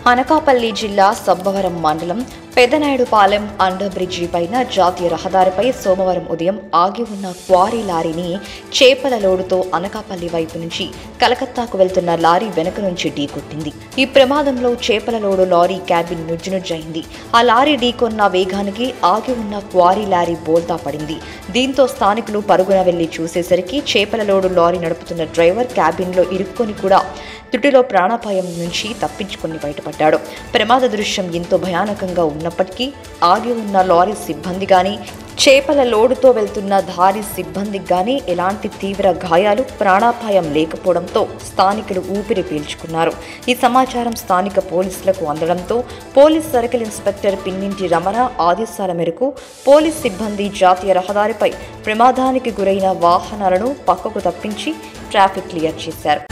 అనకాపల్లి జిల్లా సబ్బవరం మండలం పెదనాయుడుపాలెం under bridge పైన జాతీయ రహదారిపై సోమవారం ఉదయం ఆగి ఉన్న క్వారీ లారీని చేపల లోడుతో అనకాపల్లి వైపు నుంచి కలకత్తాకు వెళ్తున్న లారీ వెనుక నుంచి ఢీకొట్టింది. ఈ ప్రమాదంలో చేపల లోడు లారీ క్యాబిన్ నుజ్జునుజ్జయింది. ఆ లారీ ఢీకొన్న వేగానికి ఆగి ఉన్న క్వారీ లారీ బోల్తా పడింది. దీంతో స్థానికులు పరుగున వెళ్లి చూసేసరికి చేపల లోడు లారీ నడుపుతున్న డ్రైవర్ క్యాబిన్లో ఇరుక్కొని కూడా తుటిలో ప్రాణాపాయం నుంచి తప్పించుకుని బయటపడ్డాడు. ప్రమాద దృశ్యం ఎంతో భయానకంగా ఉన్నప్పటికీ ఆగి ఉన్న లారీ సిబ్బంది గాని చేపల లోడుతో వెళ్తున్న దారి సిబ్బందికి గాని ఎలాంటి తీవ్ర గాయాలు ప్రాణాపాయం లేకపోవడంతో స్థానికులు ఊపిరి పీల్చుకున్నారు. ఈ సమాచారం స్థానిక పోలీసులకు అందడంతో police circle inspector Pinninti Ramana ఆదేశాల మేరకు పోలీస్ సిబ్బంది జాతీయ రహదారిపై ప్రమాదానికి గురైన వాహనాలను పక్కకు తప్పించి ట్రాఫిక్ క్లియర్ చేశారు.